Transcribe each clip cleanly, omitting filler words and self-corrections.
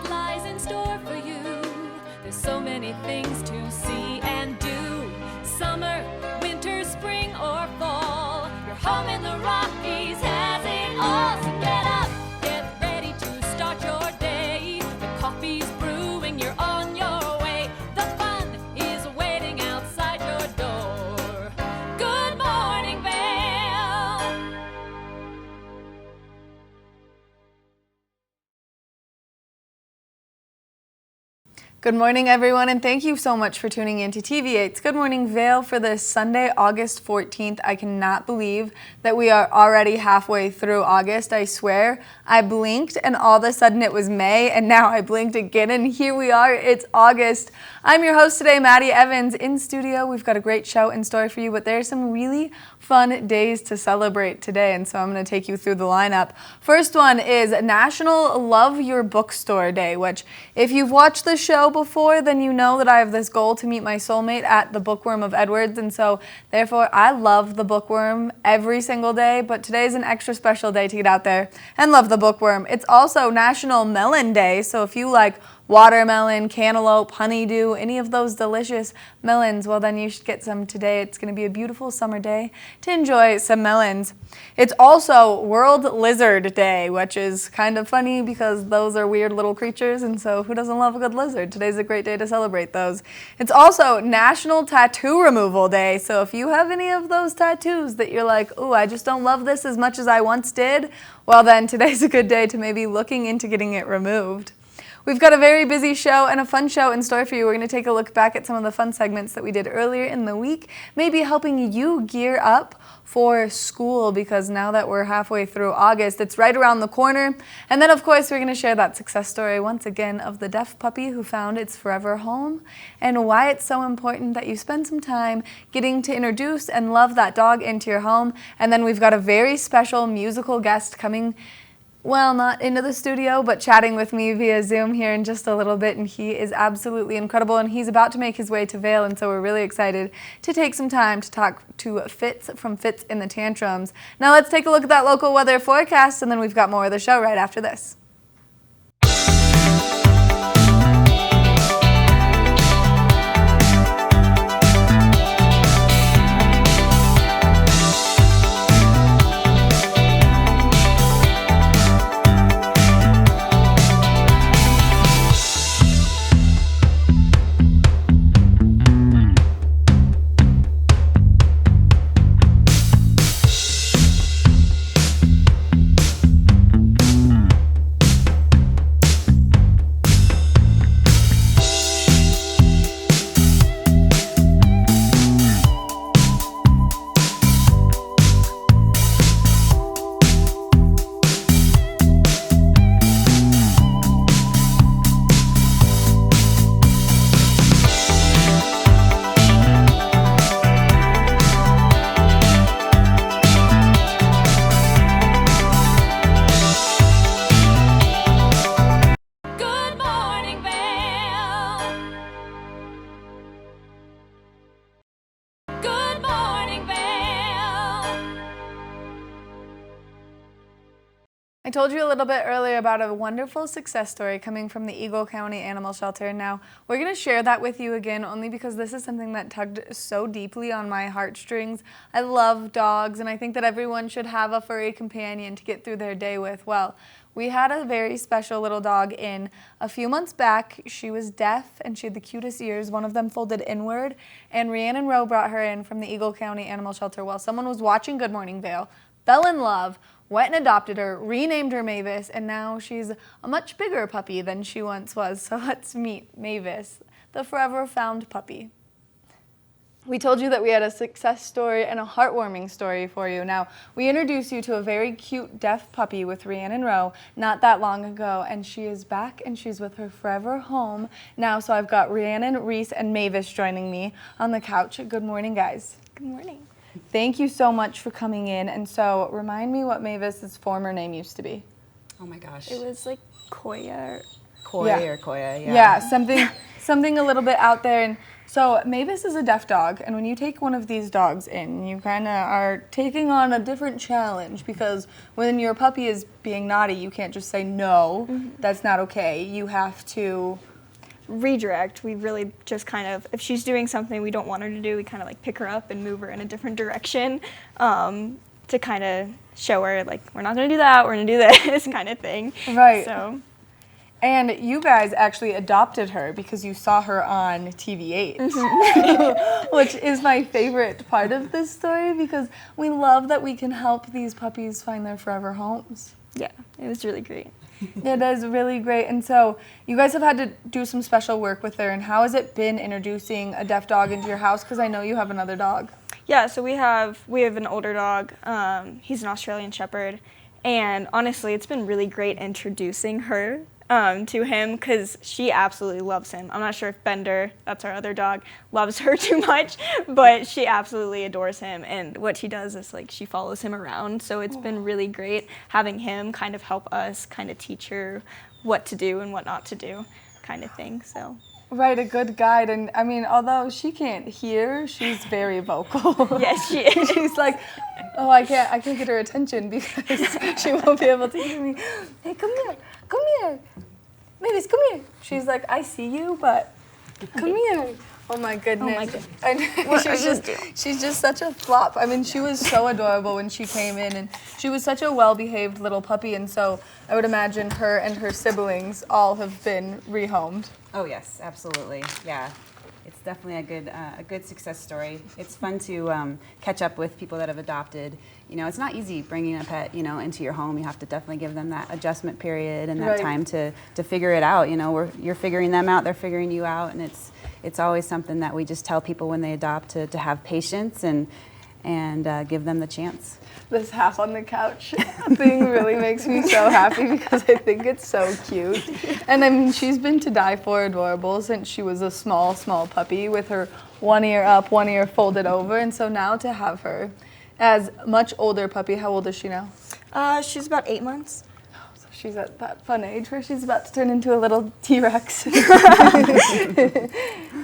what lies in store for you. There's so many things to see and do. Summer, winter, spring, or fall. Your home in the Rockies has it all. So get up, get ready to start your day. The coffee's brewing, you're on your way. The fun is waiting outside your door. Good morning, Vail. Good morning, everyone, and thank you so much for tuning in to TV8's Good Morning Vail for this Sunday, August 14th. I cannot believe that we are already halfway through August. I swear, I blinked and all of a sudden it was May, and now I blinked again and here we are, it's August. I'm your host today, Maddie Evans. In studio, we've got a great show in store for you, but there's some really fun days to celebrate today, and so I'm going to take you through the lineup. First one is National Love Your Bookstore Day, which if you've watched the show before, then you know that I have this goal to meet my soulmate at the Bookworm of Edwards, and so therefore I love the Bookworm every single day, but today's an extra special day to get out there and love the Bookworm. It's also National Melon Day, so if you like watermelon, cantaloupe, honeydew, any of those delicious melons, well then you should get some today. It's going to be a beautiful summer day to enjoy some melons. It's also World Lizard Day, which is kind of funny because those are weird little creatures, and so who doesn't love a good lizard? Today's a great day to celebrate those. It's also National Tattoo Removal Day, so if you have any of those tattoos that you're like, ooh, I just don't love this as much as I once did, well then today's a good day to maybe looking into getting it removed. We've got a very busy show and a fun show in store for you. We're going to take a look back at some of the fun segments that we did earlier in the week, maybe helping you gear up for school, because now that we're halfway through August, it's right around the corner. And then, of course, we're going to share that success story once again of the deaf puppy who found its forever home and why it's so important that you spend some time getting to introduce and love that dog into your home. And then we've got a very special musical guest coming, well, not into the studio, but chatting with me via Zoom here in just a little bit, and he is absolutely incredible, and he's about to make his way to Vail, and so we're really excited to take some time to talk to Fitz from Fitz in the Tantrums. Now let's take a look at that local weather forecast, and then we've got more of the show right after this. I told you a little bit earlier about a wonderful success story coming from the Eagle County Animal Shelter. Now, we're going to share that with you again only because this is something that tugged so deeply on my heartstrings. I love dogs, and I think that everyone should have a furry companion to get through their day with. Well, we had a very special little dog in a few months back. She was deaf, and she had the cutest ears, one of them folded inward, and Rhiannon Rowe brought her in from the Eagle County Animal Shelter while someone was watching Good Morning Vail, fell in love, went and adopted her, renamed her Mavis, and now she's a much bigger puppy than she once was. So let's meet Mavis, the forever found puppy. We told you that we had a success story and a heartwarming story for you. Now, we introduced you to a very cute deaf puppy with Rhiannon Rowe not that long ago, and she is back and she's with her forever home now. So I've got Rhiannon, Reese, and Mavis joining me on the couch. Good morning, guys. Good morning. Thank you so much for coming in. And so remind me what Mavis's former name used to be. Oh my gosh. It was like Koya. Koya. Yeah, something a little bit out there. And So Mavis is a deaf dog, and when you take one of these dogs in, you kind of are taking on a different challenge, because when your puppy is being naughty, you can't just say, no, that's not okay. You have to redirect. We really just kind of, if she's doing something we don't want her to do, we kind of like pick her up and move her in a different direction to kind of show her, like, we're not going to do that, we're going to do this kind of thing. Right. So. And you guys actually adopted her because you saw her on TV8, which is my favorite part of this story, because we love that we can help these puppies find their forever homes. Yeah, it was really great. It is really great. And so you guys have had to do some special work with her, and how has it been introducing a deaf dog into your house? Because I know you have another dog. Yeah, so we have an older dog. He's an Australian Shepherd, and honestly, it's been really great introducing her to him, because she absolutely loves him. I'm not sure if Bender, that's our other dog, loves her too much, but she absolutely adores him, and what she does is, like, she follows him around, so it's been really great having him kind of help us kind of teach her what to do and what not to do kind of thing, so. Right, a good guide. And I mean, although she can't hear, she's very vocal. Yes, she is. She's like, oh, I can't get her attention because she won't be able to hear me. Hey, come here. Mavis, come here. She's like, I see you, but come here. Oh my goodness. And she's just such a flop. I mean, she was so adorable when she came in, and she was such a well-behaved little puppy, and so I would imagine her and her siblings all have been rehomed. Oh yes, absolutely. Yeah, it's definitely a good success story. It's fun to catch up with people that have adopted. You know, it's not easy bringing a pet, you know, into your home. You have to definitely give them that adjustment period and that time to figure it out. You know, you're figuring them out, they're figuring you out, and it's always something that we just tell people when they adopt to have patience and give them the chance. This half on the couch thing really makes me so happy because I think it's so cute. And I mean, she's been to die for adorable since she was a small puppy with her one ear up, one ear folded over. And so now to have her as much older puppy, how old is she now? She's about 8 months. So she's at that fun age where she's about to turn into a little T-Rex.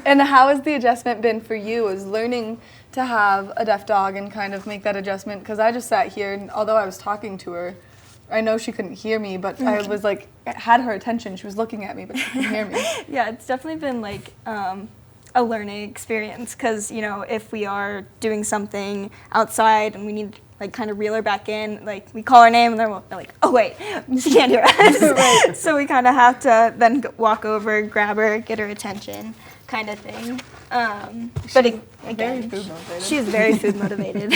And how has the adjustment been for you, is learning to have a deaf dog and kind of make that adjustment? Because I just sat here, and although I was talking to her, I know she couldn't hear me, but I was like, had her attention. She was looking at me, but she couldn't hear me. Yeah, it's definitely been like a learning experience, because, you know, if we are doing something outside and we need to, like, kind of reel her back in, like, we call her name and they're like, oh wait, she can't hear us. Right. So we kind of have to then walk over, grab her, get her attention, kind of thing. But again, she's very food motivated.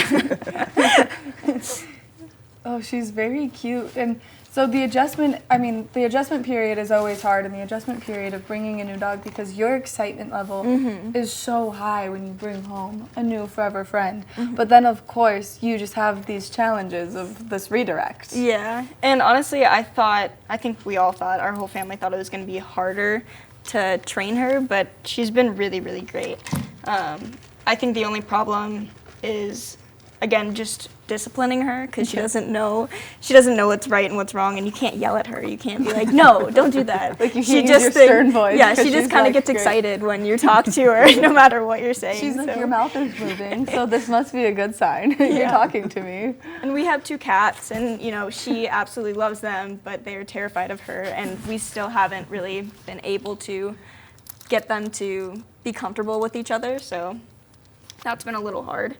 Oh, she's very cute. And so the adjustment period is always hard, and the adjustment period of bringing a new dog, because your excitement level is so high when you bring home a new forever friend. But then, of course, you just have these challenges of this redirect. Yeah, and honestly, I think we all thought, our whole family thought it was going to be harder to train her, but she's been really, really great. I think the only problem is, again, just disciplining her, because she doesn't know what's right and what's wrong, and you can't yell at her. You can't be like, no, don't do that. Like, you can't use your stern voice. Yeah, she just kind of gets excited when you talk to her, no matter what you're saying. She's like, your mouth is moving, so this must be a good sign. You're talking to me. And we have 2 cats, and, you know, she absolutely loves them, but they're terrified of her, and we still haven't really been able to get them to be comfortable with each other, so that's been a little hard.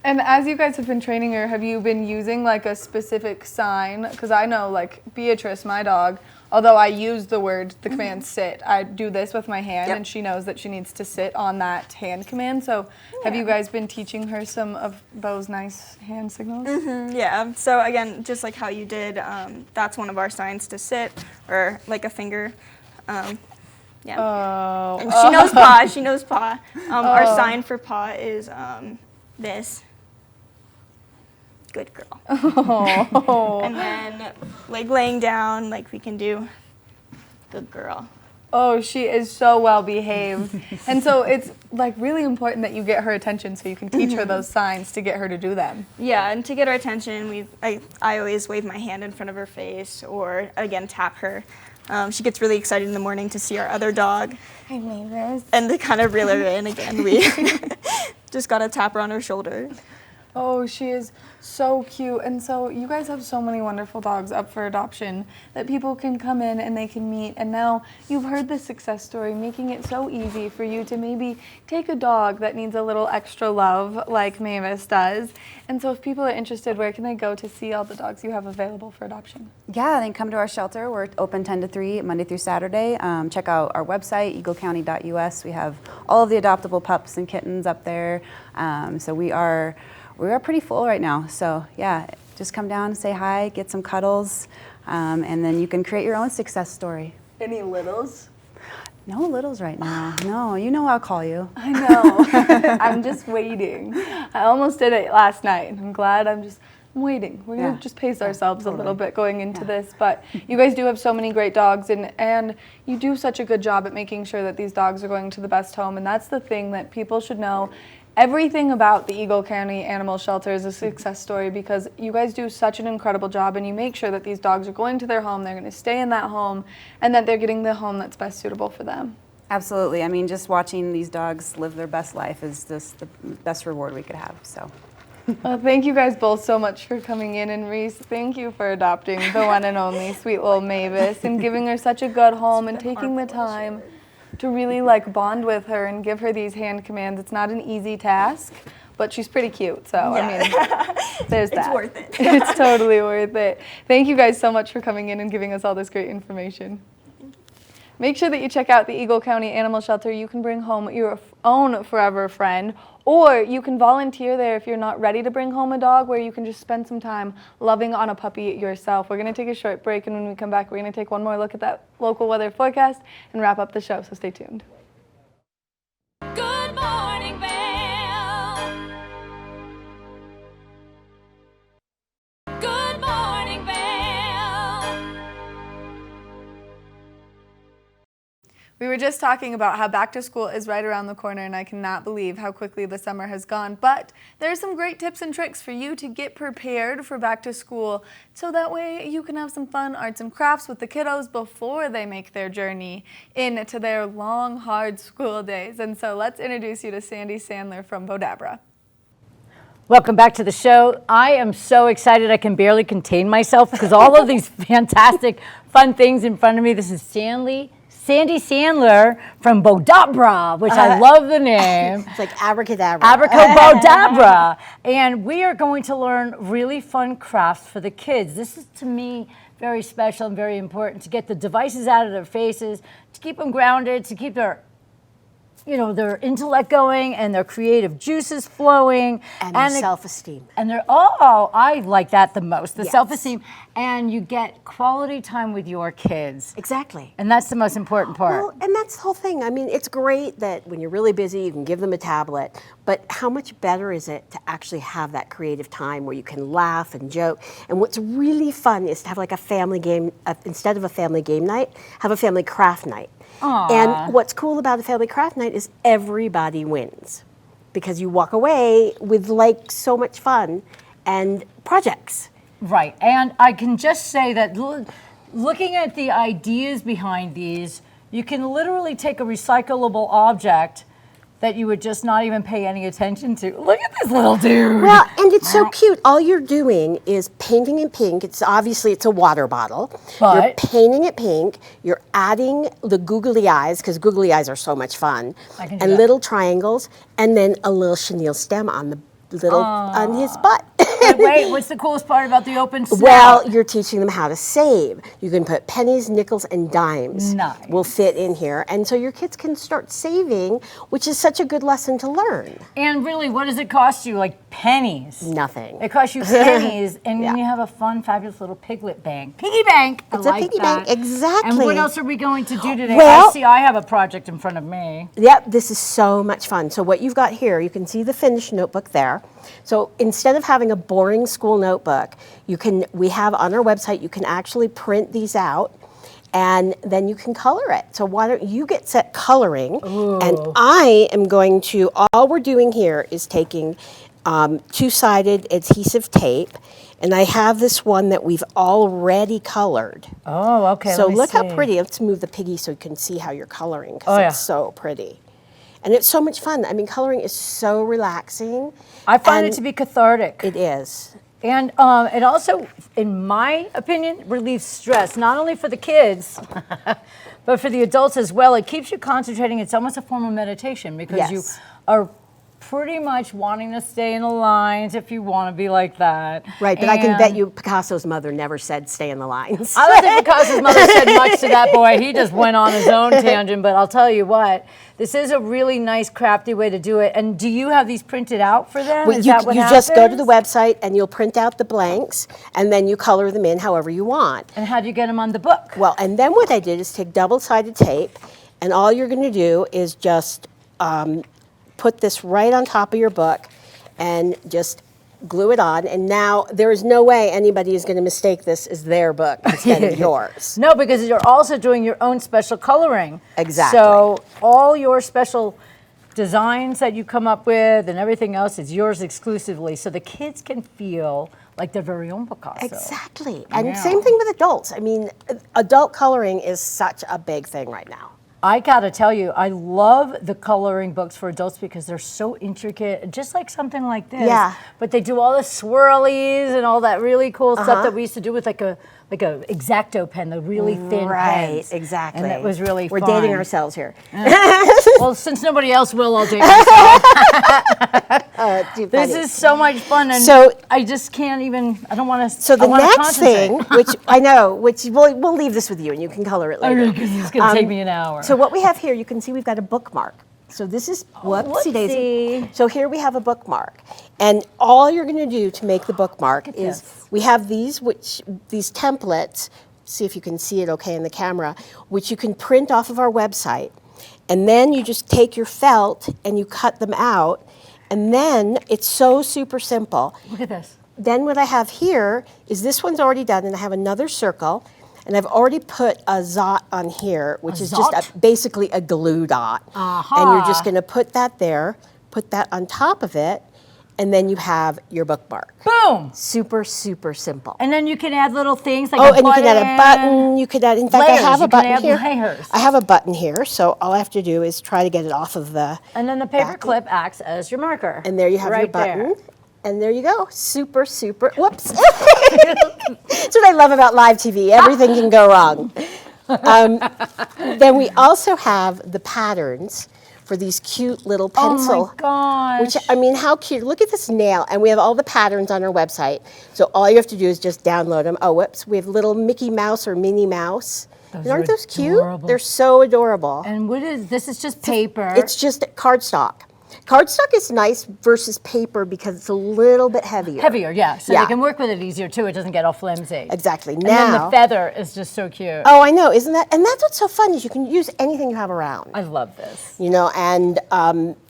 And as you guys have been training her, have you been using like a specific sign? Because I know, like, Beatrice, my dog, although I use the command sit, I do this with my hand, and she knows that she needs to sit on that hand command. So have you guys been teaching her some of those nice hand signals? Yeah, so again, just like how you did, that's one of our signs to sit, or like a finger. Yeah. Oh. And she knows paw. She knows paw. Our sign for paw is this. Good girl. Oh. And then, like, laying down, like, we can do good girl. Oh, she is so well behaved. And so it's like really important that you get her attention so you can teach her those signs to get her to do them. Yeah, and to get her attention, I always wave my hand in front of her face, or again tap her She gets really excited in the morning to see our other dog. Hi, Mavis. And to kind of reel her in again, we just got to tap her on her shoulder. Oh, she is so cute. And so you guys have so many wonderful dogs up for adoption that people can come in and they can meet. And now you've heard the success story, making it so easy for you to maybe take a dog that needs a little extra love like Mavis does. And so if people are interested, where can they go to see all the dogs you have available for adoption? Yeah, they can come to our shelter. We're open 10 to 3, Monday through Saturday. Check out our website, eaglecounty.us. We have all of the adoptable pups and kittens up there. So we are pretty full right now. So yeah, just come down, say hi, get some cuddles, and then you can create your own success story. Any littles? No littles right now. No, you know I'll call you. I know. I'm just waiting. I almost did it last night. I'm glad I'm waiting. We're going to just pace ourselves a little bit going into this. But you guys do have so many great dogs, and you do such a good job at making sure that these dogs are going to the best home. And that's the thing that people should know. Everything about the Eagle County Animal Shelter is a success story because you guys do such an incredible job, and you make sure that these dogs are going to their home, they're going to stay in that home, and that they're getting the home that's best suitable for them. Absolutely. I mean, just watching these dogs live their best life is just the best reward we could have. So. Well, thank you guys both so much for coming in, and Reese, thank you for adopting the one and only sweet little Mavis and giving her such a good home and taking the time to really bond with her and give her these hand commands. It's not an easy task, but she's pretty cute, so I mean, there's that. It's worth it. It's totally worth it. Thank you guys so much for coming in and giving us all this great information. Make sure that you check out the Eagle County Animal Shelter. You can bring home your own forever friend, or you can volunteer there if you're not ready to bring home a dog, where you can just spend some time loving on a puppy yourself. We're going to take a short break, and when we come back, we're going to take one more look at that local weather forecast and wrap up the show, so stay tuned. Good morning, Vail. Good morning, Vail. We were just talking about how back to school is right around the corner, and I cannot believe how quickly the summer has gone. But there are some great tips and tricks for you to get prepared for back to school, so that way you can have some fun arts and crafts with the kiddos before they make their journey into their long, hard school days. And so let's introduce you to Sandy Sandler from Bodabra. Welcome back to the show. I am so excited I can barely contain myself because all of these fantastic, fun things in front of me. This is Sandy Sandler from Bodabra, which I love the name. It's like abracadabra. Abracadabra. And we are going to learn really fun crafts for the kids. This is, to me, very special and very important to get the devices out of their faces, to keep them grounded, to keep their intellect going and their creative juices flowing. And their self-esteem. And I like that the most, the Yes. self-esteem. And you get quality time with your kids. Exactly. And that's the most important part. Well, and that's the whole thing. I mean, it's great that when you're really busy, you can give them a tablet, but how much better is it to actually have that creative time where you can laugh and joke? And what's really fun is to have like a family game, instead of a family game night, have a family craft night. Aww. And what's cool about a family craft night is everybody wins because you walk away with so much fun and projects. Right, and I can just say that looking at the ideas behind these, you can literally take a recyclable object that you would just not even pay any attention to. Look at this little dude. Well, and it's so cute. All you're doing is painting in pink. It's a water bottle. But you're painting it pink. You're adding the googly eyes, because googly eyes are so much fun, I can do and that. little triangles, and then a little chenille stem on the on his butt. But wait, what's the coolest part about the open snout? Well, you're teaching them how to save. You can put pennies, nickels, and dimes Nice. will fit in here. And so your kids can start saving, which is such a good lesson to learn. And really, what does it cost you? Like pennies. Nothing. It costs you pennies, and then Yeah. you have a fun, fabulous little piglet bank. Piggy bank. It's I a like piggy that. bank, exactly. And what else are we going to do today? Well- I have a project in front of me. Yep, this is so much fun. So what you've got here, you can see the finished notebook there. So instead of having a boring school notebook, we have on our website, you can actually print these out and then you can color it. So why don't you get set coloring? Ooh. And I am going to, all we're doing here is taking two-sided adhesive tape. And I have this one that we've already colored. Oh, okay. So let me look how see. pretty. Let's move the piggy so you can see how you're coloring, because Oh, yeah. it's so pretty. And it's so much fun. I mean, coloring is so relaxing. I find it and to be cathartic. It is. And it also, in my opinion, relieves stress, not only for the kids, but for the adults as well. It keeps you concentrating. It's almost a form of meditation because you Yes. are pretty much wanting to stay in the lines if you want to be like that. Right, but I can bet And you Picasso's mother never said stay in the lines. I don't think Picasso's mother said much to that boy. He just went on his own tangent, but I'll tell you what, this is a really nice, crafty way to do it. And do you have these printed out for them? Well, Is you that what you happens? just go to the website and you'll print out the blanks, and then you color them in however you want. And how do you get them on the book? Well, and then what I did is take double-sided tape, and all you're going to do is just put this right on top of your book and just glue it on. And now there is no way anybody is going to mistake this as their book instead of yours. No, because you're also doing your own special coloring. Exactly. So all your special designs that you come up with and everything else is yours exclusively, so the kids can feel like their very own Picasso. Exactly. And Yeah. same thing with adults. I mean, adult coloring is such a big thing right now. I gotta tell you, I love the coloring books for adults because they're so intricate, just like something like this. Yeah. But they do all the swirlies and all that really cool stuff that we used to do with like a X-Acto pen, the really thin Right, pens. exactly. And that was really We're fun. dating ourselves here. Well, since nobody else will, I'll date myself. Too This funny. is so much fun, and So- I just can't even. I don't want to. So the next thing, which I know, which we'll leave this with you, and you can color it later. because it's going to take me an hour. So what we have here, you can see we've got a bookmark. So this is, whoopsie daisy. whoopsie. So here we have a bookmark. And all you're going to do to make the bookmark is, this. we have these templates, see if you can see it okay in the camera, which you can print off of our website. And then you just take your felt and you cut them out. And then it's so super simple. Look at this. Then what I have here is this one's already done, and I have another circle, and I've already put a zot on here, which is zot? just basically a glue dot. And you're just going to put that there, put that on top of it, and then you have your bookmark. Boom. Super, super simple. And then you can add little things like Oh, a and you can add a button. button. You could add, in fact, Layers, I have you a can button add here. layers. I have a button here, so all I have to do is try to get it off of the, And then the paper back. clip acts as your marker. and there you have your right button. there. And there you go. Super, super, whoops. That's what I love about live TV. Everything can go wrong. Then we also have the patterns for these cute little pencil. Oh my gosh. Which, I mean, how cute. Look at this nail. And we have all the patterns on our website. So all you have to do is just download them. Oh, whoops. We have little Mickey Mouse or Minnie Mouse. And aren't those cute? adorable. They're so adorable. And what is this? Is just paper. It's just cardstock. Cardstock is nice versus paper because it's a little bit heavier. heavier, yeah. So Yeah. they can work with it easier too. It doesn't get all flimsy. Exactly. And then the Now, feather is just so cute. oh, I know, isn't that? And that's what's so fun is you can use anything you have around. I love this. You know, and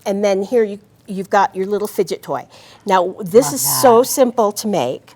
then here you've got your little fidget toy. Now this is so simple to make.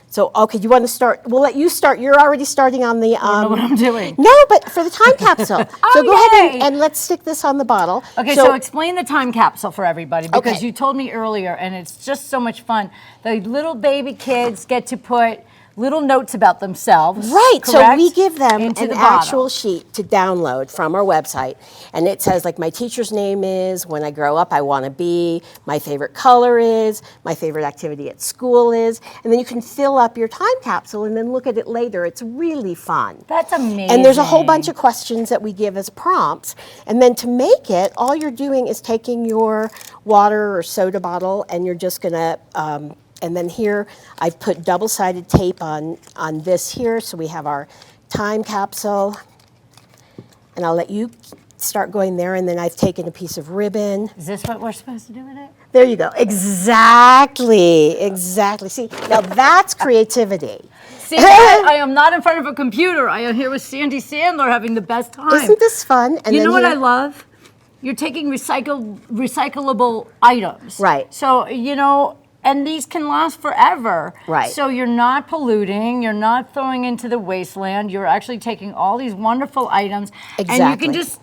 So okay, you want to start? We'll let you start. You're already starting on the. I don't know what I'm doing. No, but for the time capsule. So go ahead yay! and let's stick this on the bottle. Okay, so explain the time capsule for everybody because Okay. you told me earlier, and it's just so much fun. The little baby kids get to put little notes about themselves. Right, so correct? we give them Into an the bottle. actual sheet to download from our website. And it says, like, my teacher's name is, when I grow up, I want to be, my favorite color is, my favorite activity at school is. And then you can fill up your time capsule and then look at it later. It's really fun. That's amazing. And there's a whole bunch of questions that we give as prompts. And then to make it, all you're doing is taking your water or soda bottle and you're just going to, and then here I've put double-sided tape on this here. So we have our time capsule. And I'll let you start going there. And then I've taken a piece of ribbon. Is this what we're supposed to do with it? There you go. Exactly. Exactly. See, now that's creativity. See, I am not in front of a computer. I am here with Sandy Sandler having the best time. Isn't this fun? And You then know what here- I love? You're taking recyclable items. Right. So, you know, and these can last forever. Right. So you're not polluting, you're not throwing into the wasteland, you're actually taking all these wonderful items. And you Exactly. can just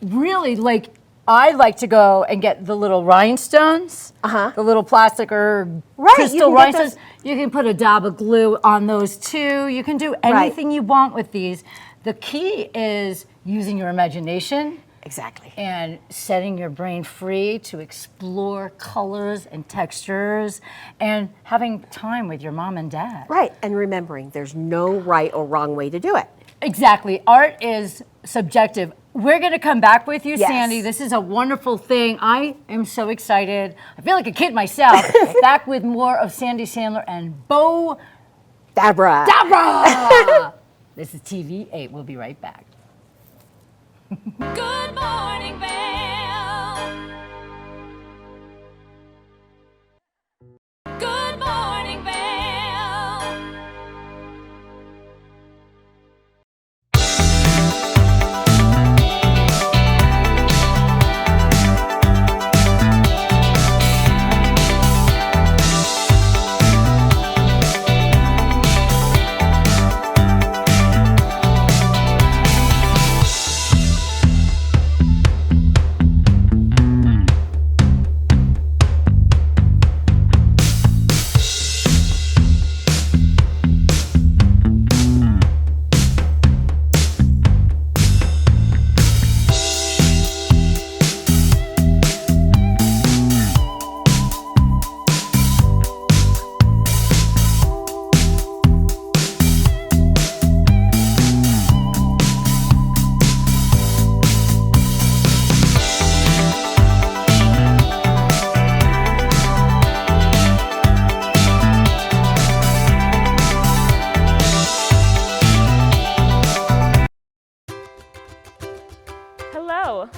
really, like, I like to go and get the little rhinestones, the little plastic or crystal rhinestones. You can put a dab of glue on those too. You can do anything you want with these. The key is using your imagination. Exactly. And setting your brain free to explore colors and textures and having time with your mom and dad. Right, and remembering there's no right or wrong way to do it. Exactly. Art is subjective. We're going to come back with you, Yes. Sandy. This is a wonderful thing. I am so excited. I feel like a kid myself. Back with more of Sandy Sandler and Bo Dabra. This is TV8. We'll be right back. Good morning, Vail. Good morning, Vail.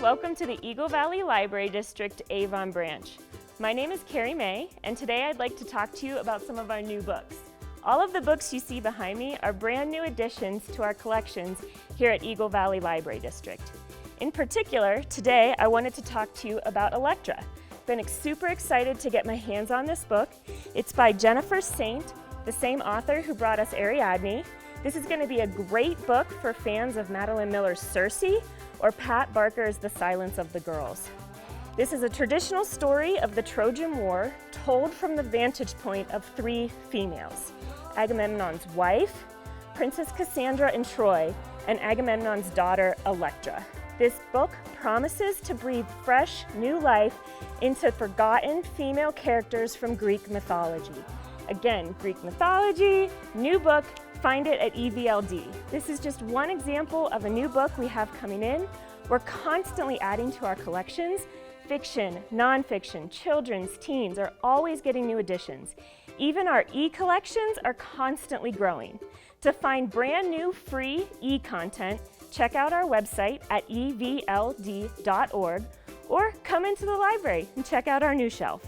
Welcome to the Eagle Valley Library District Avon branch. My name is Carrie May, and today I'd like to talk to you about some of our new books. All of the books you see behind me are brand new additions to our collections here at Eagle Valley Library District. In particular, today I wanted to talk to you about Electra. Been super excited to get my hands on this book. It's by Jennifer Saint, the same author who brought us Ariadne. This is going to be a great book for fans of Madeline Miller's Circe or Pat Barker's The Silence of the Girls. This is a traditional story of the Trojan War told from the vantage point of three females: Agamemnon's wife, Princess Cassandra in Troy, and Agamemnon's daughter Electra. This book promises to breathe fresh, new life into forgotten female characters from Greek mythology. Again, Greek mythology, new book, find it at EVLD. This is just one example of a new book we have coming in. We're constantly adding to our collections. Fiction, nonfiction, children's, teens are always getting new additions. Even our e-collections are constantly growing. To find brand new free e-content, check out our website at evld.org or come into the library and check out our new shelf.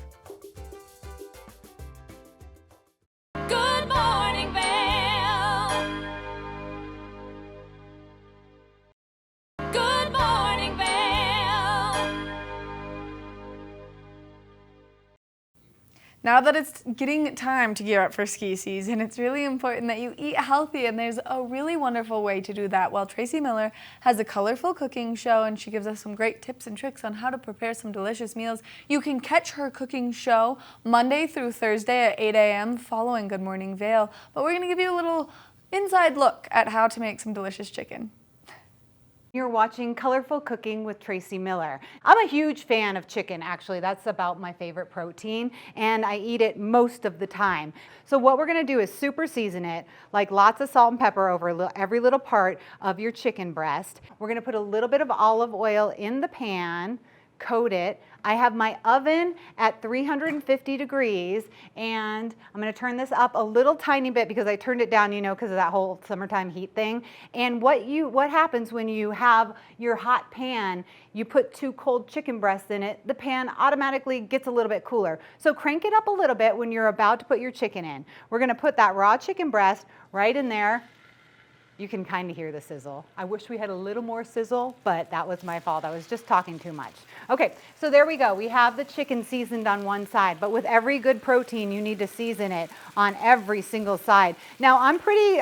Good morning, Vail. Good morning, Vail. Now that it's getting time to gear up for ski season, it's really important that you eat healthy, and there's a really wonderful way to do that. Well, Tracy Miller has a colorful cooking show, and she gives us some great tips and tricks on how to prepare some delicious meals. You can catch her cooking show Monday through Thursday at 8 a.m. following Good Morning Vail, but we're going to give you a little inside look at how to make some delicious chicken. You're watching Colorful Cooking with Tracy Miller. I'm a huge fan of chicken, actually. That's about my favorite protein, and I eat it most of the time. So what we're gonna do is super season it, like lots of salt and pepper over every little part of your chicken breast. We're gonna put a little bit of olive oil in the pan, coat it. I have my oven at 350 degrees, and I'm gonna turn this up a little tiny bit because I turned it down, you know, because of that whole summertime heat thing. And what happens when you have your hot pan, you put 2 cold chicken breasts in it, the pan automatically gets a little bit cooler. So crank it up a little bit when you're about to put your chicken in. We're gonna put that raw chicken breast right in there. You can kind of hear the sizzle. I wish we had a little more sizzle, but that was my fault. I was just talking too much. Okay, so there we go. We have the chicken seasoned on one side, but with every good protein, you need to season it on every single side. Now, I'm pretty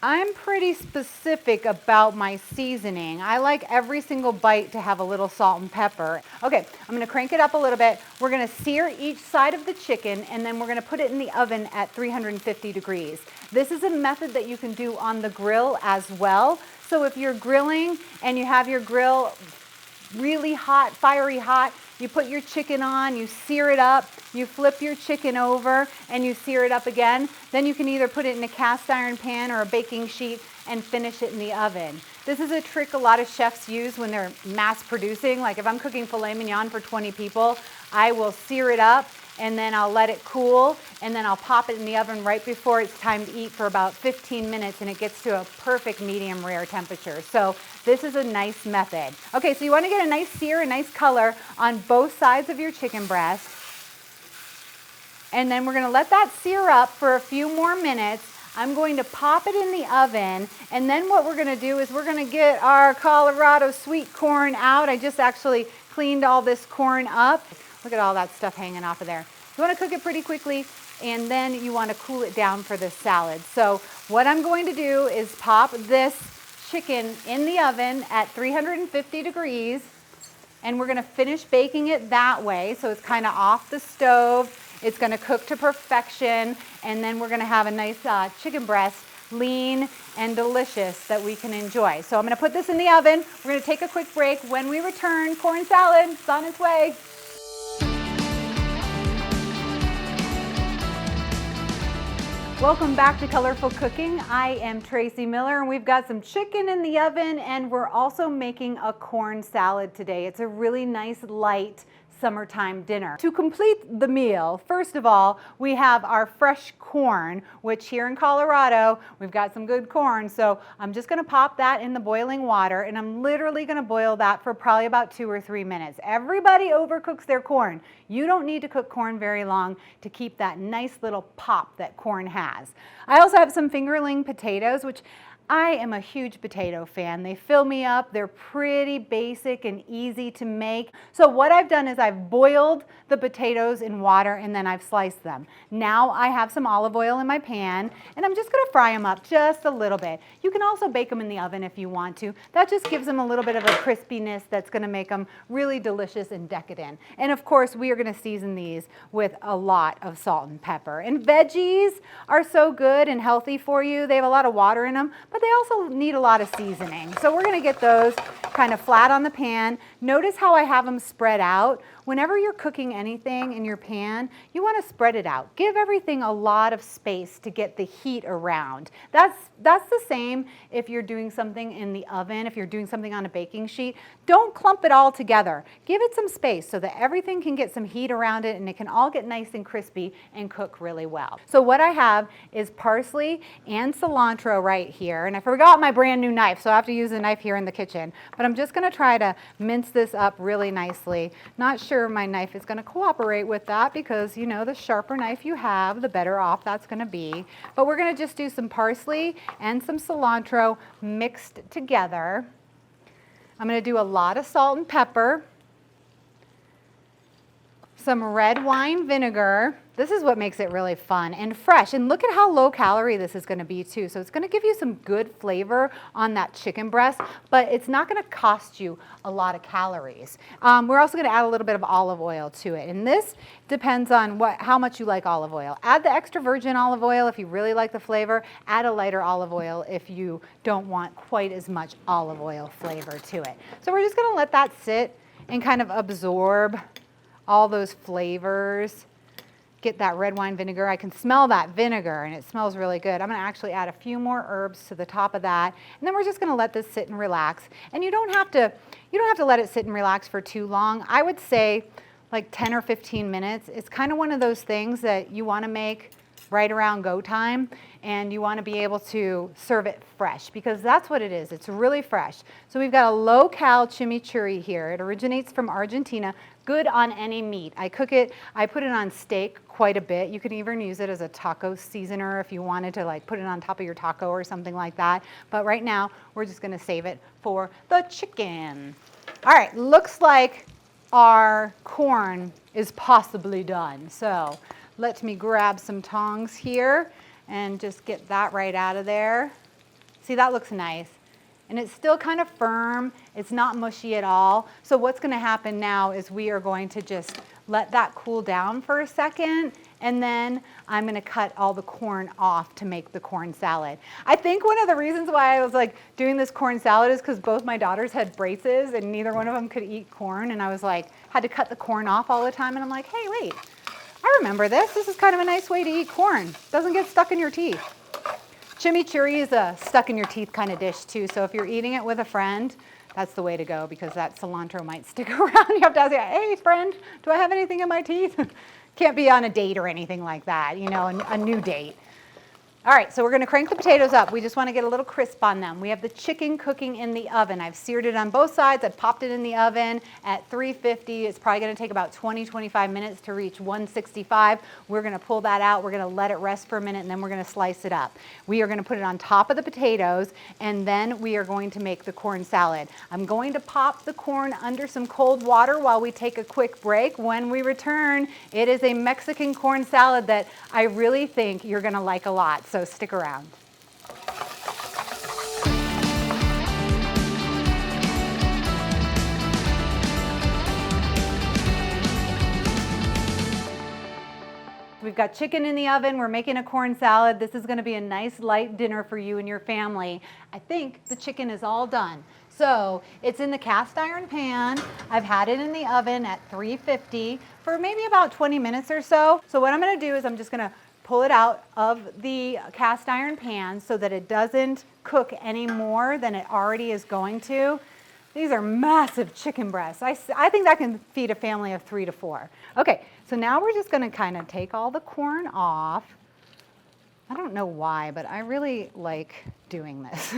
I'm pretty specific about my seasoning. I like every single bite to have a little salt and pepper. Okay, I'm gonna crank it up a little bit. We're gonna sear each side of the chicken and then we're gonna put it in the oven at 350 degrees. This is a method that you can do on the grill as well. So if you're grilling and you have your grill really hot, fiery hot, you put your chicken on, you sear it up, you flip your chicken over and you sear it up again. Then you can either put it in a cast iron pan or a baking sheet and finish it in the oven. This is a trick a lot of chefs use when they're mass producing. Like if I'm cooking filet mignon for 20 people, I will sear it up and then I'll let it cool and then I'll pop it in the oven right before it's time to eat for about 15 minutes and it gets to a perfect medium rare temperature. So this is a nice method. Okay, so you want to get a nice sear, a nice color on both sides of your chicken breast. And then we're going to let that sear up for a few more minutes. I'm going to pop it in the oven, and then what we're going to do is we're going to get our Colorado sweet corn out. I just actually cleaned all this corn up. Look at all that stuff hanging off of there. You want to cook it pretty quickly, and then you want to cool it down for this salad. So what I'm going to do is pop this chicken in the oven at 350 degrees, and we're going to finish baking it that way. So it's kind of off the stove. It's going to cook to perfection, and then we're going to have a nice chicken breast, lean and delicious, that we can enjoy. So I'm going to put this in the oven. We're going to take a quick break. When we return, corn salad is on its way. Welcome back to Colorful Cooking. I am Tracy Miller, and we've got some chicken in the oven, and we're also making a corn salad today. It's a really nice, light summertime dinner. To complete the meal, first of all, we have our fresh corn, which here in Colorado, we've got some good corn. So I'm just gonna pop that in the boiling water, and I'm literally gonna boil that for probably about 2 or 3 minutes. Everybody overcooks their corn. You don't need to cook corn very long to keep that nice little pop that corn has. I also have some fingerling potatoes, which I am a huge potato fan. They fill me up. They're pretty basic and easy to make. So what I've done is I've boiled the potatoes in water and then I've sliced them. Now I have some olive oil in my pan and I'm just gonna fry them up just a little bit. You can also bake them in the oven if you want to. That just gives them a little bit of a crispiness that's gonna make them really delicious and decadent. And of course, we are gonna season these with a lot of salt and pepper. And veggies are so good and healthy for you. They have a lot of water in them, but they also need a lot of seasoning. So we're gonna get those kind of flat on the pan. Notice how I have them spread out. Whenever you're cooking anything in your pan, you wanna spread it out. Give everything a lot of space to get the heat around. That's the same if you're doing something in the oven, if you're doing something on a baking sheet. Don't clump it all together. Give it some space so that everything can get some heat around it and it can all get nice and crispy and cook really well. So what I have is parsley and cilantro right here. And I forgot my brand new knife, so I have to use a knife here in the kitchen. But I'm just gonna try to mince this up really nicely. Not sure my knife is gonna cooperate with that because, you know, the sharper knife you have, the better off that's gonna be. But we're gonna just do some parsley and some cilantro mixed together. I'm gonna do a lot of salt and pepper, some red wine vinegar. This is what makes it really fun and fresh. And look at how low calorie this is gonna be too. So it's gonna give you some good flavor on that chicken breast, but it's not gonna cost you a lot of calories. We're also gonna add a little bit of olive oil to it. And this depends on how much you like olive oil. Add the extra virgin olive oil if you really like the flavor. Add a lighter olive oil if you don't want quite as much olive oil flavor to it. So we're just gonna let that sit and kind of absorb all those flavors. Get that red wine vinegar. I can smell that vinegar and it smells really good. I'm gonna actually add a few more herbs to the top of that. And then we're just gonna let this sit and relax. And you don't have to let it sit and relax for too long. I would say like 10 or 15 minutes. It's kind of one of those things that you wanna make right around go time, and you want to be able to serve it fresh because that's what it is. It's really fresh. So we've got a low Cal Chimichurri here. It originates from Argentina. Good on any meat. I put it on steak quite a bit. You could even use it as a taco seasoner if you wanted to like put it on top of your taco or something like that. But right now, we're just gonna save it for the chicken. All right, looks like our corn is possibly done. So let me grab some tongs here and just get that right out of there. See, that looks nice. And it's still kind of firm. It's not mushy at all. So what's going to happen now is we are going to just let that cool down for a second, and then I'm going to cut all the corn off to make the corn salad. I think one of the reasons why I was like doing this corn salad is because both my daughters had braces and neither one of them could eat corn, and I was like, had to cut the corn off all the time, and I'm like, hey, wait, I remember this. This is kind of a nice way to eat corn. Doesn't get stuck in your teeth. Chimichurri is a stuck in your teeth kind of dish too, so if you're eating it with a friend, that's the way to go because that cilantro might stick around. You have to ask, hey friend, do I have anything in my teeth? Can't be on a date or anything like that, you know, a new date. All right, so we're gonna crank the potatoes up. We just wanna get a little crisp on them. We have the chicken cooking in the oven. I've seared it on both sides. I've popped it in the oven at 350. It's probably gonna take about 20-25 minutes to reach 165. We're gonna pull that out. We're gonna let it rest for a minute, and then we're gonna slice it up. We are gonna put it on top of the potatoes, and then we are going to make the corn salad. I'm going to pop the corn under some cold water while we take a quick break. When we return, it is a Mexican corn salad that I really think you're gonna like a lot. So stick around. We've got chicken in the oven. We're making a corn salad. This is going to be a nice light dinner for you and your family. I think the chicken is all done. So it's in the cast iron pan. I've had it in the oven at 350 for maybe about 20 minutes or so. So what I'm going to do is I'm just going to pull it out of the cast iron pan so that it doesn't cook any more than it already is going to. These are massive chicken breasts. I think that can feed a family of 3 to 4. Okay, so now we're just gonna kind of take all the corn off. I don't know why, but I really like doing this.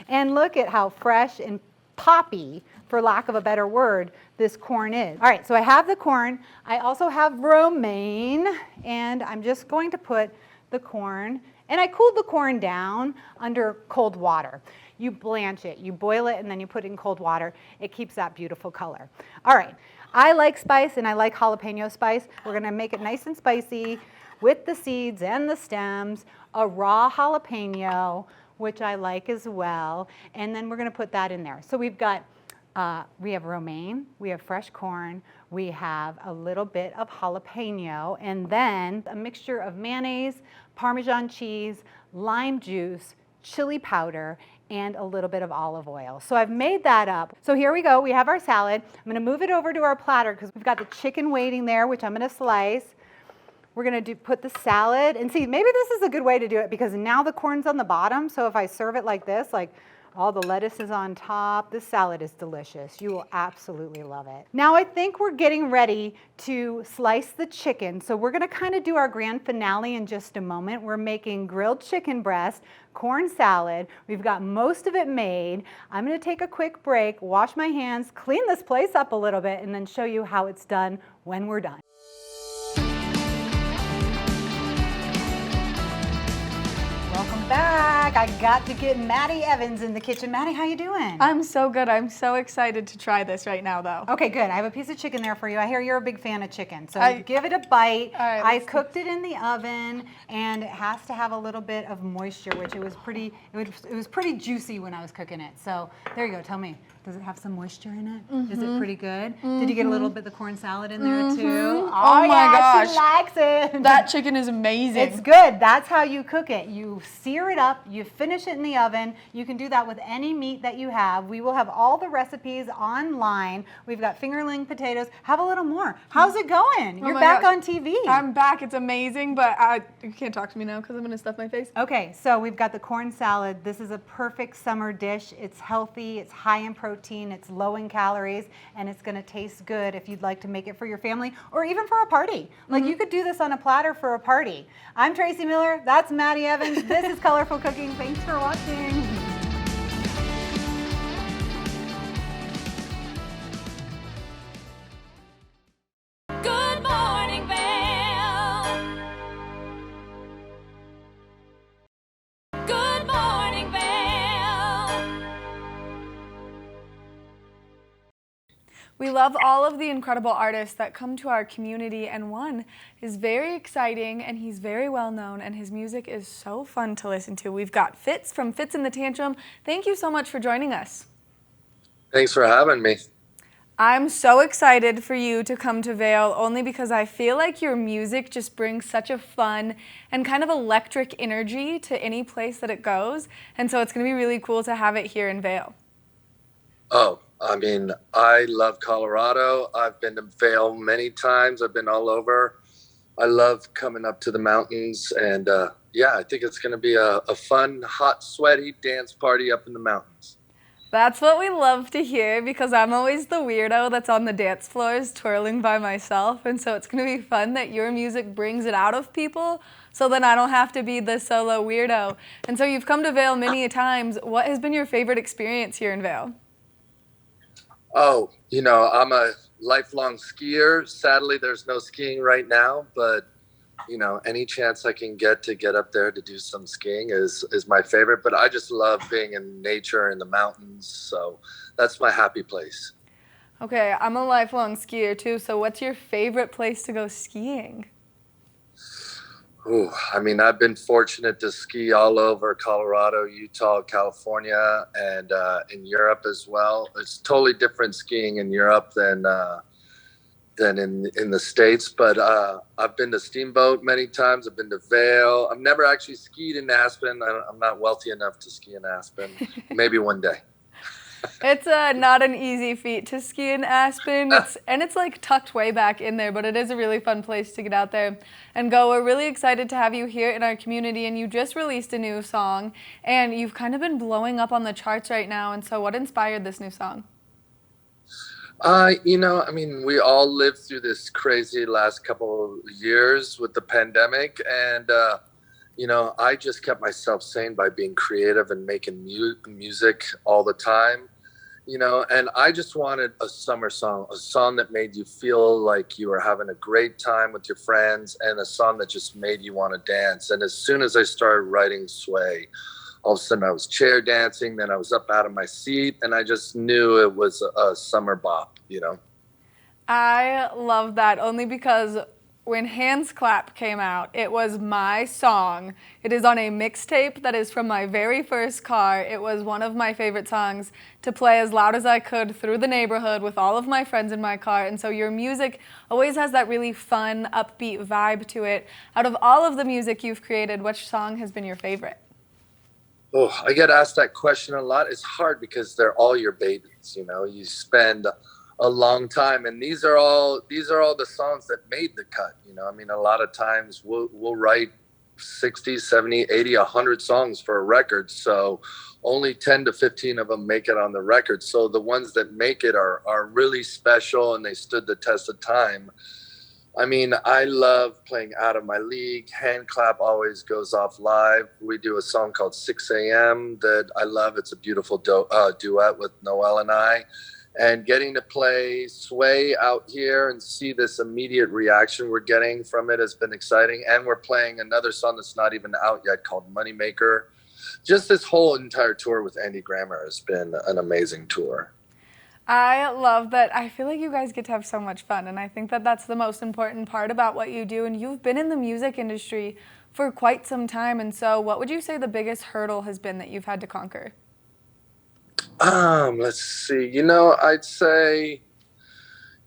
And look at how fresh and poppy, for lack of a better word, this corn is. All right, so I have the corn. I also have romaine, and I'm just going to put the corn, and I cooled the corn down under cold water. You blanch it, you boil it, and then you put it in cold water. It keeps that beautiful color. All right, I like spice, and I like jalapeno spice. We're gonna make it nice and spicy with the seeds and the stems, a raw jalapeno, which I like as well, and then we're gonna put that in there. So we have romaine, we have fresh corn, we have a little bit of jalapeno, and then a mixture of mayonnaise, Parmesan cheese, lime juice, chili powder, and a little bit of olive oil. So I've made that up. So here we go, we have our salad. I'm gonna move it over to our platter because we've got the chicken waiting there, which I'm gonna slice. We're gonna put the salad, and see, maybe this is a good way to do it because now the corn's on the bottom, so if I serve it like this, like all the lettuce is on top, this salad is delicious. You will absolutely love it. Now I think we're getting ready to slice the chicken, so we're gonna kind of do our grand finale in just a moment. We're making grilled chicken breast, corn salad. We've got most of it made. I'm gonna take a quick break, wash my hands, clean this place up a little bit, and then show you how it's done when we're done. Welcome back. I got to get Maddie Evans in the kitchen. Maddie, how you doing? I'm so good. I'm so excited to try this right now, though. Okay, good. I have a piece of chicken there for you. I hear you're a big fan of chicken, so give it a bite. All right, I cooked it in the oven, and it has to have a little bit of moisture, which it was pretty juicy when I was cooking it. So there you go. Tell me, does it have some moisture in it? Mm-hmm. Is it pretty good? Mm-hmm. Did you get a little bit of the corn salad in there too? Oh my gosh, she likes it. That chicken is amazing. It's good. That's how you cook it. You sear it up, you finish it in the oven. You can do that with any meat that you have. We will have all the recipes online. We've got fingerling potatoes. Have a little more. How's it going? You're back on TV. I'm back. It's amazing, but you can't talk to me now because I'm going to stuff my face. Okay, so we've got the corn salad. This is a perfect summer dish. It's healthy, it's high in protein, it's low in calories, and it's going to taste good if you'd like to make it for your family or even for a party. Like you could do this on a platter for a party. I'm Tracy Miller. That's Maddie Evans. This is Colorful Cooking. Thanks for watching. Good morning, Vail. Good morning, Vail. We love all of the incredible artists that come to our community, and one is very exciting, and he's very well known, and his music is so fun to listen to. We've got Fitz from Fitz and the Tantrum. Thank you so much for joining us. Thanks for having me. I'm so excited for you to come to Vail, only because I feel like your music just brings such a fun and kind of electric energy to any place that it goes, and so it's going to be really cool to have it here in Vail. Oh, I mean, I love Colorado. I've been to Vail many times. I've been all over. I love coming up to the mountains, and yeah, I think it's going to be a fun, hot, sweaty dance party up in the mountains. That's what we love to hear, because I'm always the weirdo that's on the dance floors twirling by myself, and so it's going to be fun that your music brings it out of people, so then I don't have to be the solo weirdo. And so you've come to Vail many times. What has been your favorite experience here in Vail? Oh, you know, I'm a lifelong skier. Sadly, there's no skiing right now, but you know, any chance I can get up there to do some skiing is my favorite. But I just love being in nature in the mountains. So that's my happy place. Okay, I'm a lifelong skier too. So what's your favorite place to go skiing? Ooh, I mean, I've been fortunate to ski all over Colorado, Utah, California, and in Europe as well. It's totally different skiing in Europe than in the States, but I've been to Steamboat many times. I've been to Vail. I've never actually skied in Aspen. I'm not wealthy enough to ski in Aspen. Maybe one day. It's not an easy feat to ski in Aspen, it's like tucked way back in there, but it is a really fun place to get out there and go. We're really excited to have you here in our community, and you just released a new song, and you've kind of been blowing up on the charts right now, and so what inspired this new song? You know, I mean, we all lived through this crazy last couple of years with the pandemic, and you know, I just kept myself sane by being creative and making music all the time, you know, and I just wanted a summer song, a song that made you feel like you were having a great time with your friends, and a song that just made you want to dance. And as soon as I started writing Sway, all of a sudden I was chair dancing, then I was up out of my seat, and I just knew it was a summer bop, you know. I love that, only because when Hands Clap came out, it was my song. It is on a mixtape that is from my very first car. It was one of my favorite songs to play as loud as I could through the neighborhood with all of my friends in my car. And so your music always has that really fun, upbeat vibe to it. Out of all of the music you've created, which song has been your favorite? Oh, I get asked that question a lot. It's hard because they're all your babies, you know. You spend a long time, and these are all the songs that made the cut, you know. I mean, a lot of times we'll write 60, 70, 80, 100 songs for a record, so only 10 to 15 of them make it on the record. So the ones that make it are really special, and they stood the test of time. I mean, I love playing Out of My League. Hand Clap always goes off live. We do a song called 6 a.m. that I love. It's a beautiful duet with Noel and I. And getting to play Sway out here and see this immediate reaction we're getting from it has been exciting. And we're playing another song that's not even out yet called Moneymaker. Just this whole entire tour with Andy Grammer has been an amazing tour. I love that. I feel like you guys get to have so much fun, and I think that that's the most important part about what you do. And you've been in the music industry for quite some time, and so what would you say the biggest hurdle has been that you've had to conquer? Let's see. You know, I'd say,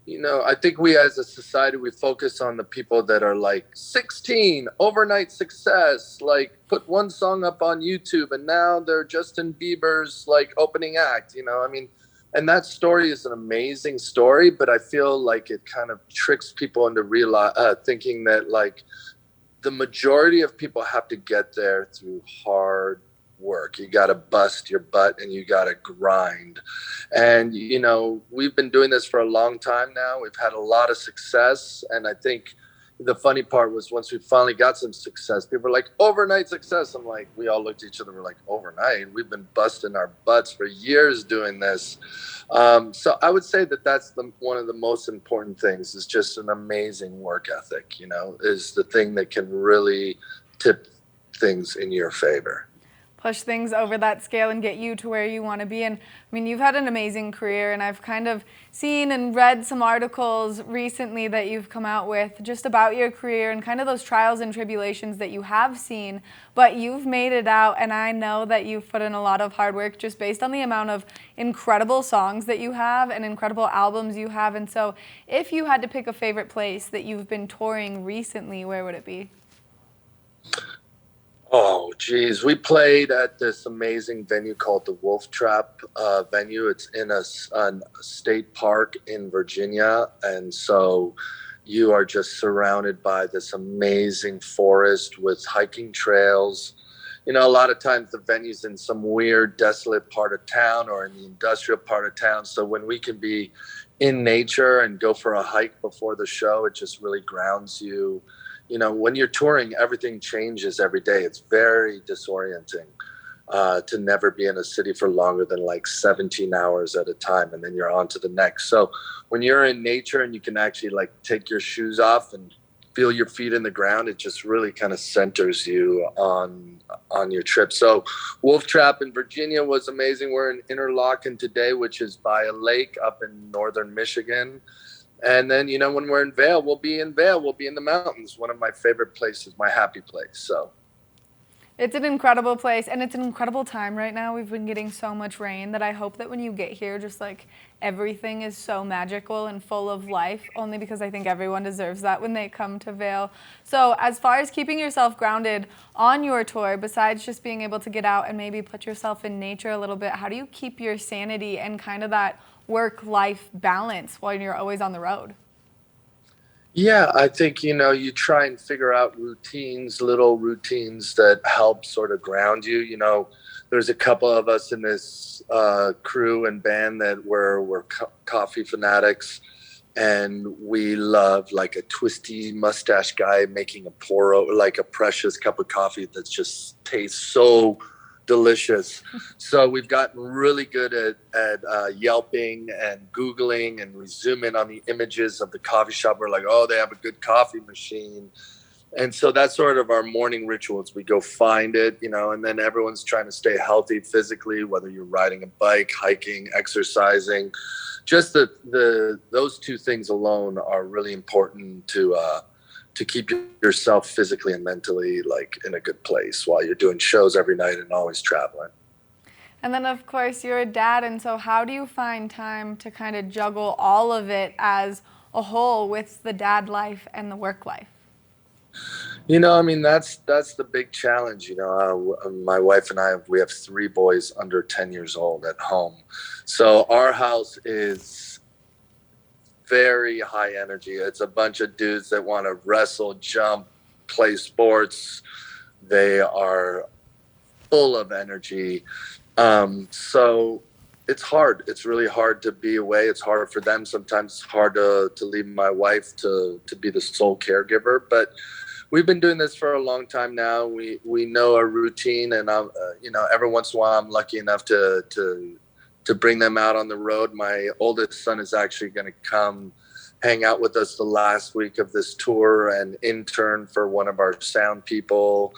you know, I think we as a society, we focus on the people that are like 16, overnight success, like put one song up on YouTube, and now they're Justin Bieber's like opening act, you know. I mean, and that story is an amazing story, but I feel like it kind of tricks people into thinking that like the majority of people have to get there through hard work. You got to bust your butt and you got to grind. And, you know, we've been doing this for a long time now. We've had a lot of success. And I think the funny part was once we finally got some success, people were like, overnight success. I'm like, we all looked at each other, we're like, overnight? We've been busting our butts for years doing this. So I would say that that's one of the most important things, is just an amazing work ethic, you know, is the thing that can really tip things in your favor. push things over that scale and get you to where you want to be. And I mean, you've had an amazing career, and I've kind of seen and read some articles recently that you've come out with just about your career and kind of those trials and tribulations that you have seen, but you've made it out, and I know that you've put in a lot of hard work just based on the amount of incredible songs that you have and incredible albums you have. And so if you had to pick a favorite place that you've been touring recently, where would it be? Oh, geez. We played at this amazing venue called the Wolf Trap venue. It's in a state park in Virginia. And so you are just surrounded by this amazing forest with hiking trails. You know, a lot of times the venue's in some weird, desolate part of town or in the industrial part of town. So when we can be in nature and go for a hike before the show, it just really grounds you. You know, when you're touring, everything changes every day. It's very disorienting to never be in a city for longer than like 17 hours at a time, and then you're on to the next. So when you're in nature and you can actually like take your shoes off and feel your feet in the ground, it just really kind of centers you on your trip. So Wolf Trap in Virginia was amazing. We're in Interlaken today, which is by a lake up in northern Michigan. And then, you know, when we're in Vail, we'll be in Vail. We'll be in the mountains. One of my favorite places, my happy place. So it's an incredible place, and it's an incredible time right now. We've been getting so much rain that I hope that when you get here, just like everything is so magical and full of life, only because I think everyone deserves that when they come to Vail. So as far as keeping yourself grounded on your tour, besides just being able to get out and maybe put yourself in nature a little bit, how do you keep your sanity and kind of that work-life balance while you're always on the road? yeah, I think, you know, you try and figure out routines, little routines that help sort of ground you. You know, there's a couple of us in this crew and band that we're coffee fanatics, and we love like a twisty mustache guy making a like a precious cup of coffee that just tastes so delicious. So we've gotten really good at yelping and Googling, and we zoom in on the images of the coffee shop. We're like, oh, they have a good coffee machine. And so that's sort of our morning rituals. We go find it, you know, and then everyone's trying to stay healthy physically, whether you're riding a bike, hiking, exercising. Just those two things alone are really important to keep yourself physically and mentally like in a good place while you're doing shows every night and always traveling. And then of course you're a dad, and so how do you find time to kind of juggle all of it as a whole with the dad life and the work life? You know, I mean, that's the big challenge. You know, my wife and we have 3 boys under 10 years old at home. So our house is very high energy. It's a bunch of dudes that want to wrestle, jump, play sports. They are full of energy. So it's hard. It's really hard to be away. It's hard for them. Sometimes it's hard to leave my wife to be the sole caregiver. But we've been doing this for a long time now. We know a routine, and you know, every once in a while I'm lucky enough to bring them out on the road. My oldest son is actually going to come hang out with us the last week of this tour and intern for one of our sound people.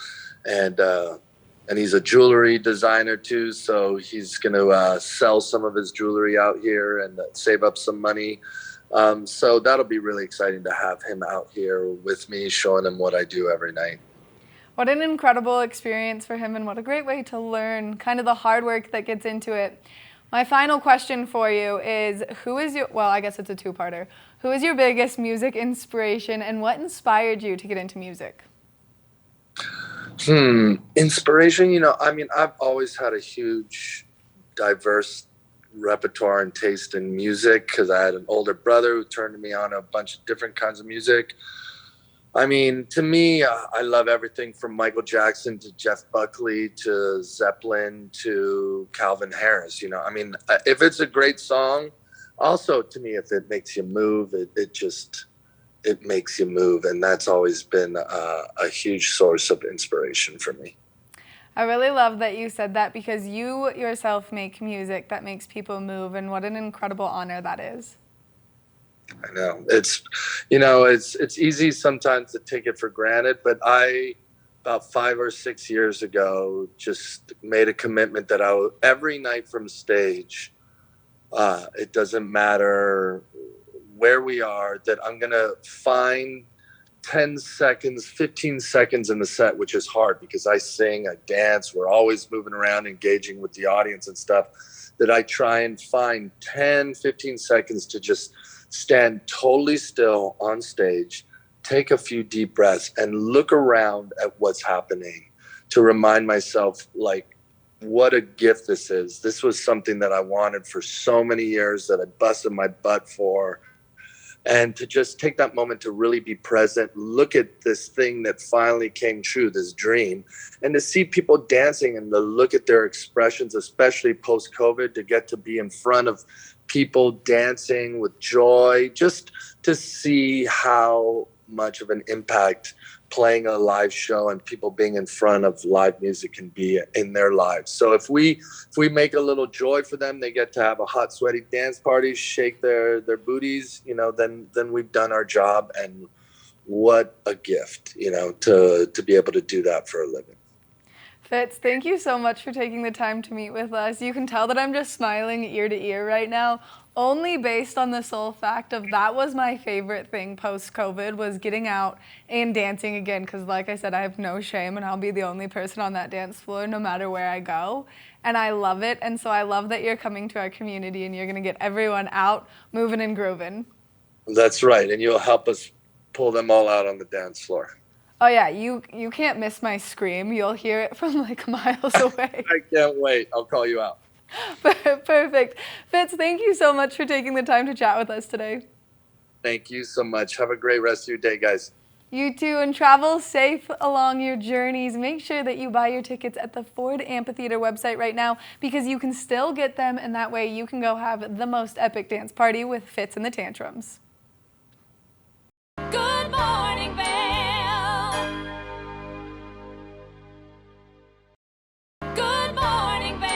And he's a jewelry designer too. So he's going to sell some of his jewelry out here and save up some money. So that'll be really exciting to have him out here with me, showing him what I do every night. What an incredible experience for him, and what a great way to learn kind of the hard work that gets into it. My final question for you is, well, I guess it's a 2-parter. Who is your biggest music inspiration, and what inspired you to get into music? Inspiration, you know, I mean, I've always had a huge, diverse repertoire and taste in music because I had an older brother who turned me on a bunch of different kinds of music. I mean, to me, I love everything from Michael Jackson to Jeff Buckley to Zeppelin to Calvin Harris. You know, I mean, if it's a great song, also to me, if it makes you move, it makes you move. And that's always been a huge source of inspiration for me. I really love that you said that, because you yourself make music that makes people move, and what an incredible honor that is. I know it's, you know, it's easy sometimes to take it for granted, but I about 5 or 6 years ago, just made a commitment that I would, every night from stage, it doesn't matter where we are, that I'm going to find 10 seconds, 15 seconds in the set, which is hard because I sing, I dance, we're always moving around, engaging with the audience and stuff, that I try and find 10, 15 seconds to just stand totally still on stage, take a few deep breaths and look around at what's happening to remind myself, like, what a gift this is. This was something that I wanted for so many years, that I busted my butt for. And to just take that moment to really be present, look at this thing that finally came true, this dream, and to see people dancing and to look at their expressions, especially post-COVID, to get to be in front of people dancing with joy, just to see how much of an impact playing a live show and people being in front of live music can be in their lives. So if we make a little joy for them, they get to have a hot, sweaty dance party, shake their booties, then we've done our job. And what a gift, to be able to do that for a living. Fitz, thank you so much for taking the time to meet with us. You can tell that I'm just smiling ear to ear right now, only based on the sole fact of that was my favorite thing post-COVID, was getting out and dancing again, because like I said, I have no shame and I'll be the only person on that dance floor no matter where I go. And I love it. And so I love that you're coming to our community and you're going to get everyone out moving and grooving. That's right. And you'll help us pull them all out on the dance floor. Oh yeah, you can't miss my scream. You'll hear it from like miles away. I can't wait. I'll call you out. Perfect. Fitz, thank you so much for taking the time to chat with us today. Thank you so much. Have a great rest of your day, guys. You too, and travel safe along your journeys. Make sure that you buy your tickets at the Ford Amphitheater website right now, because you can still get them, and that way you can go have the most epic dance party with Fitz and the Tantrums. Good morning, Vail. Good morning, Vail.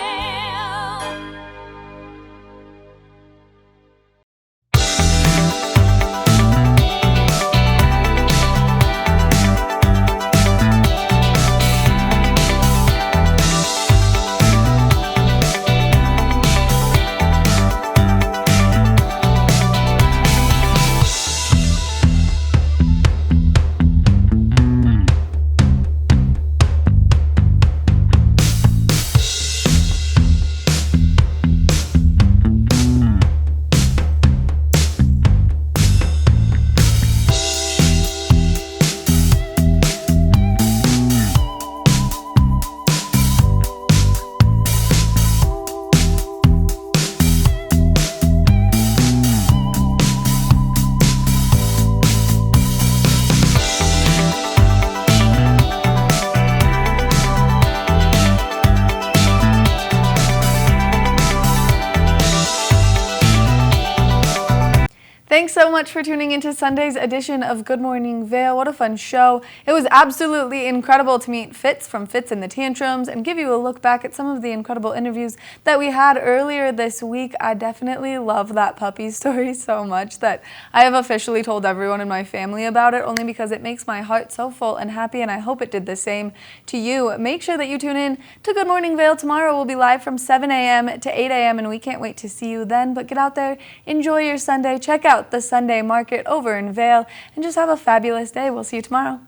Thanks so much for tuning into Sunday's edition of Good Morning Vail. What a fun show. It was absolutely incredible to meet Fitz from Fitz and the Tantrums and give you a look back at some of the incredible interviews that we had earlier this week. I definitely love that puppy story so much that I have officially told everyone in my family about it, only because it makes my heart so full and happy, and I hope it did the same to you. Make sure that you tune in to Good Morning Vail tomorrow. We'll be live from 7 a.m. to 8 a.m. and we can't wait to see you then. But get out there, enjoy your Sunday, check out the Sunday market over in Vail, and just have a fabulous day. We'll see you tomorrow.